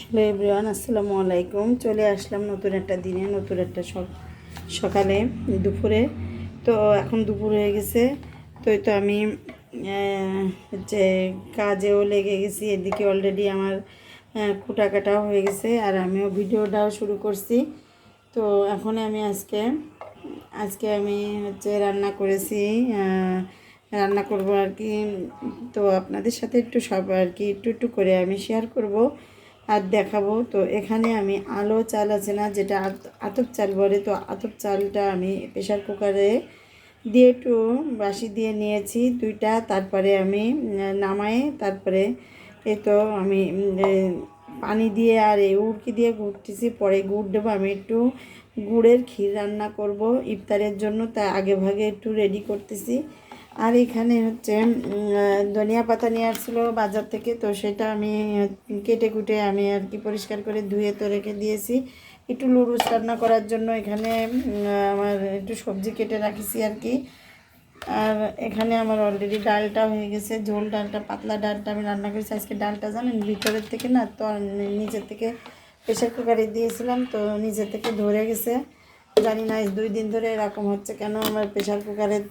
Hello everyone, আসসালামু আলাইকুম। চলে আসলাম নতুন একটা দিনে, নতুন একটা সকালে দুপুরে। তো এখন দুপুর হয়ে গেছে। তো আমি হচ্ছে কাজেও লেগে গেছি। এদিকে অলরেডি আমার কুটা কাটাও হয়ে গেছে আর আমিও ভিডিওটাও শুরু করছি। তো এখন আমি আজকে আমি হচ্ছে রান্না করেছি, রান্না করব আর কি। তো আপনাদের সাথে একটু সব আর কি একটু একটু করে আমি শেয়ার করব আর দেখাবো। তো এখানে আমি আলো চাল আছে না, যেটা আতপ চাল বলে, তো আতপ চালটা আমি প্রেশার কুকারে দিয়ে একটু বাসি দিয়ে নিয়েছি দুইটা। তারপরে আমি নামায়ে তারপরে এই তো আমি পানি দিয়ে আর এই উড়কি দিয়ে ঘুরতেছি। পরে গুড় দেবো। আমি একটু গুড়ের ক্ষীর রান্না করব ইফতারের জন্য, তাই আগে ভাগে একটু রেডি করতেছি। আর এখানে হচ্ছে ধনিয়া পাতা নিয়ে আসছিলো বাজার থেকে, তো সেটা আমি কেটে কুটে আমি আর কি পরিষ্কার করে ধুয়ে তো রেখে দিয়েছি একটু লুডুস রান্না করার জন্য। এখানে আমার একটু সবজি কেটে রাখিছি আর কি। আর এখানে আমার অলরেডি ডালটা হয়ে গেছে, ঝোল ডালটা, পাতলা ডালটা আমি রান্না করেছি আজকে। ডালটা জানেন ভিতরের থেকে না, তো নিচের থেকে প্রেশার কুকারে দিয়েছিলাম, তো নিচের থেকে ধরে গেছে। জানি না 2 দিন ধরে এরকম হচ্ছে কেন, আমার প্রেশার কুকারের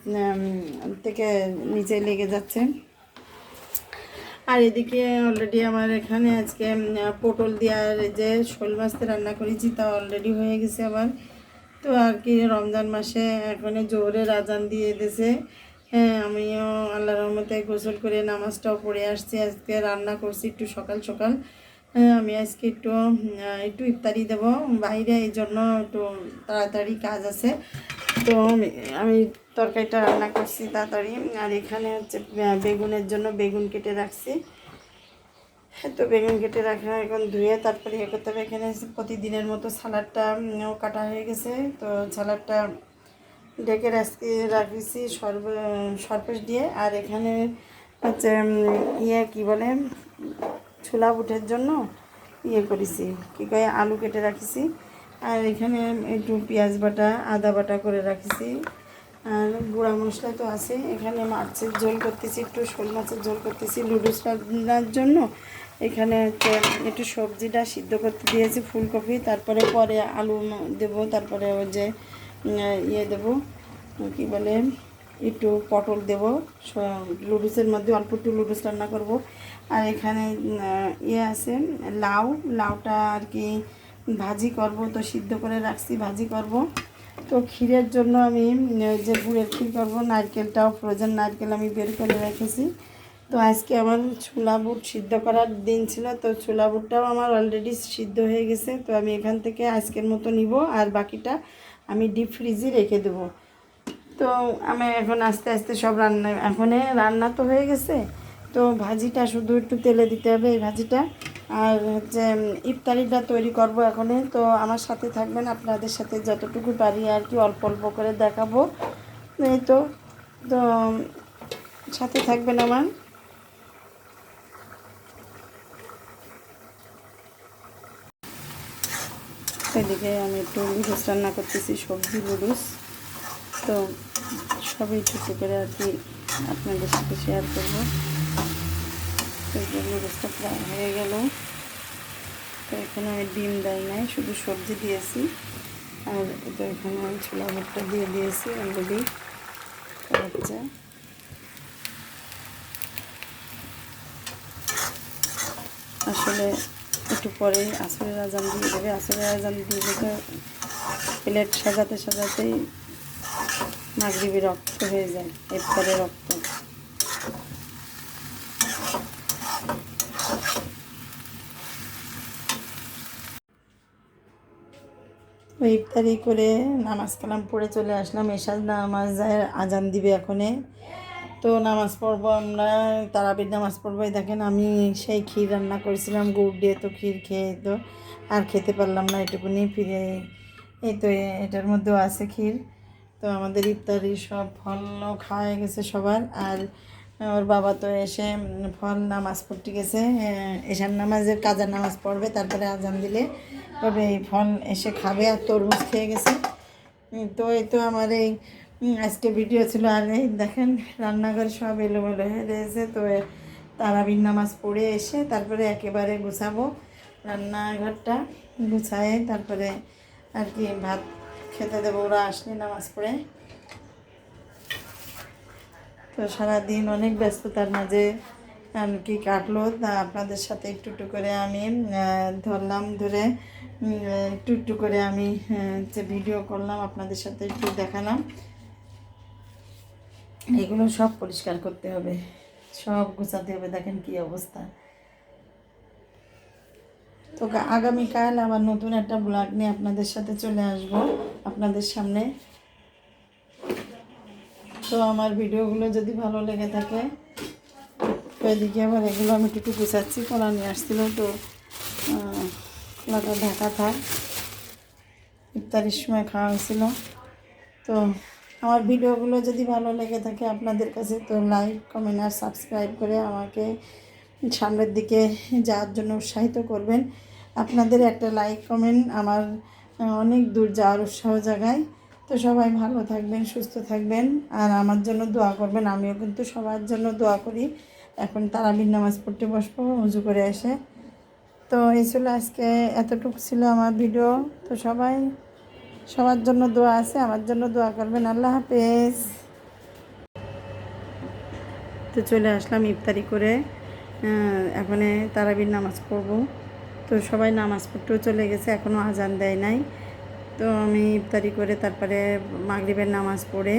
থেকে নিচে লেগে যাচ্ছে। আর এদিকে অলরেডি আমার এখানে আজকে পটল দেওয়ার যে শোল মাছতে রান্না করেছি তা অলরেডি হয়ে গেছে আবার। তো আর কি রমজান মাসে এখন জোহরের আজান দিয়ে দিয়েছে। হ্যাঁ, আমিও আল্লাহর রহমতে গোসল করে নামাজটাও পড়ে আসছি। আজকে রান্না করছি একটু সকাল সকাল। আমি আজকে একটু ইফতারি দেবো বাইরে, এই জন্য একটু তাড়াতাড়ি কাজ আছে। তো আমি তরকারিটা রান্না করছি তাড়াতাড়ি। আর এখানে হচ্ছে বেগুনের জন্য বেগুন কেটে রাখছি। তো বেগুন কেটে রাখা এখন ধুয়ে তারপরে করতে হবে। এখানে প্রতিদিনের মতো সালাডটা কাটা হয়ে গেছে, তো সালাডটা ডেকে রাখিছি সরপেশ দিয়ে। আর এখানে হচ্ছে কি বলে ছোলা বুটের জন্য করেছি, কী কয়ে আলু কেটে রাখিছি। আর এখানে একটু পেঁয়াজ বাটা, আদা বাটা করে রাখিছি। আর গুঁড়া মশলা তো আছে। এখানে মাছের ঝোল করতেছি, একটু শোল মাছের ঝোল করতেছি লুডুস রান্নার জন্য। এখানে হচ্ছে একটু সবজিটা সিদ্ধ করতে দিয়েছি, ফুলকপি, তারপরে পরে আলু দেবো, তারপরে ওই যে দেবো কী বলে একটু পটল দেবো। লুডুসের মধ্যে অল্প একটু লুডুস রান্না করব। আর এখানে আছে লাউটা আর কি ভাজি করব, তো সিদ্ধ করে রাখছি ভাজি করব। তো ক্ষীরের জন্য আমি যে গুড়ের ক্ষীর করবো, নারকেলটাও ফ্রোজেন নারকেল আমি বের করে রেখেছি। তো আজকে আমার ছোলা বুট সিদ্ধ করার দিন ছিল, তো ছোলা বুটটাও আমার অলরেডি সিদ্ধ হয়ে গেছে। তো আমি এখান থেকে আজকের মতো নিব আর বাকিটা আমি ডিপ ফ্রিজে রেখে দেবো। তো আমি এখন আস্তে আস্তে সব রান্না তো হয়ে গেছে। তো ভাজিটা শুধু একটু তেলে দিতে হবে এই ভাজিটা। আর হচ্ছে ইফতারিটা তৈরি করব এখনই। তো আমার সাথে থাকবেন, আপনাদের সাথে যতটুকু পারি আর কি অল্প অল্প করে দেখাবো। এই তো তো সাথে থাকবেন আমার। এদিকে আমি একটু লুডুস রান্না করতেছি, সবজি লুডুস। তো সবই একটু করে আর কি আপনাদের সাথে শেয়ার করবো। তো এই যে লুডুসটা প্রায় হয়ে গেল। তো এখানে আমি ডিম দেয় নাই, শুধু সবজি দিয়েছি। আর এটা এখানে আমি ছোলা ভুট্টা দিয়ে দিয়েছি অলরেডি হচ্ছে। আসলে একটু পরে আসরের আজান দিয়ে দেবে। আসরের আজান দিয়ে দেবে, প্লেট সাজাতে সাজাতেই মাগরিবি রক্ত হয়ে যায়, ইফতারে রক্ত। তো ইফতারি করে নামাজ কালাম পড়ে চলে আসলাম। এশার নামাজের আজান দিবে এখনে। তো নামাজ পড়বো আমরা, তারাবির নামাজ পড়বো। দেখেন আমি সেই ক্ষীর রান্না করেছিলাম গুড় দিয়ে, তো ক্ষীর খেয়ে তো আর খেতে পারলাম না, এটুকুনি ফিরে। এই তো এটার মধ্যেও আছে ক্ষীর। তো আমাদের ইফতারি সব ফল খাওয়া গেছে সবার। আর ওর বাবা তো এসে ফল নামাজ পড়তে গেছে, এশার নামাজের কাজার নামাজ পড়বে, তারপরে আজান দিলে তবে এই ফল এসে খাবে। আর তরমুজ খেয়ে গেছে। তো এই তো আমার এই আজকে ভিডিও ছিল। আর এই দেখেন রান্নাঘর সব এলোমেলো হয়ে রয়েছে। তো তারাবির নামাজ পড়ে এসে তারপরে একেবারে গুছাবো। রান্নাঘরটা গুছায় তারপরে আর কি ভাত খেতে দেবো, ওরা আসলে নামাজ পড়ে। তো সারাদিন অনেক ব্যস্ততার মাঝে আর কি কাটলো, তা আপনাদের সাথে একটু একটু করে আমি ধরে একটু একটু করে আমি যে ভিডিও করলাম আপনাদের সাথে একটু দেখালাম। এগুলো সব পরিষ্কার করতে হবে, সব গুছাতে হবে। দেখেন কি অবস্থা। তো আগামীকাল আবার নতুন একটা ব্লগ নিয়ে আপনাদের সাথে চলে আসব আপনাদের সামনে। তো আমার ভিডিওগুলো যদি ভালো লেগে থাকে, তো এদিকে আবার এগুলো আমি একটু গুছাচ্ছি। কলা নিয়ে আসছিল, তো কলাটা ঢাকা থাক, ইফতারির সময় খাওয়া হয়েছিল। তো আমার ভিডিওগুলো যদি ভালো লেগে থাকে আপনাদের কাছে, তো লাইক কমেন্ট আর সাবস্ক্রাইব করে আমাকে সামনের দিকে যাওয়ার জন্য উৎসাহিত করবেন। আপনাদের একটা লাইক কমেন্ট আমার অনেক দূর যাওয়ার উৎসাহ জাগায়। তো সবাই ভালো থাকবেন, সুস্থ থাকবেন, আর আমার জন্য দোয়া করবেন। আমিও কিন্তু সবার জন্য দোয়া করি। এখন তারাবির নামাজ পড়তে বসবো উজু করে এসে। তো এই ছিল আজকে, এতটুকু ছিল আমার ভিডিও। তো সবার জন্য দোয়া আছে, আমার জন্য দোয়া করবেন। আল্লাহ হাফেজ। তো চলে আসলাম ইফতারি করে, এখন তারাবির নামাজ পড়ব। তো সবাই নামাজ পড়তেও চলে গেছে, এখনও আজান দেয় নাই। তো আমি ইফতারি করে তারপরে মাগরিবের নামাজ পড়ে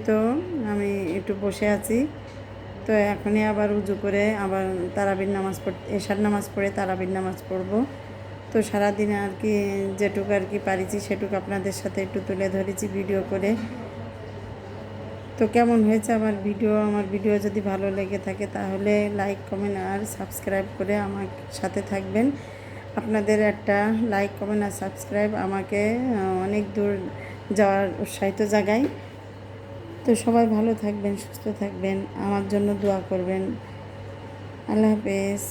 তো আমি একটু বসে আছি। তো এখনই আবার উজু করে আবার তারাবির নামাজ এশার নামাজ পড়ে তারাবির নামাজ পড়ব। তো সারাদিনে আর কি যেটুকু আর কি পারিছি সেটুকু আপনাদের সাথে একটু তুলে ধরেছি ভিডিও করে। তো কেমন হয়েছে আমার ভিডিও যদি ভালো লেগে থাকে তাহলে লাইক কমেন্ট আর সাবস্ক্রাইব করে আমার সাথে থাকবেন। আপনাদের একটা লাইক কমেন্ট আর সাবস্ক্রাইব আমাকে অনেক দূর যাওয়ার উৎসাহিত জাগায়। তো সবাই ভালো থাকবেন, সুস্থ থাকবেন, আমার জন্য দোয়া করবেন। আল্লাহ হাফেজ।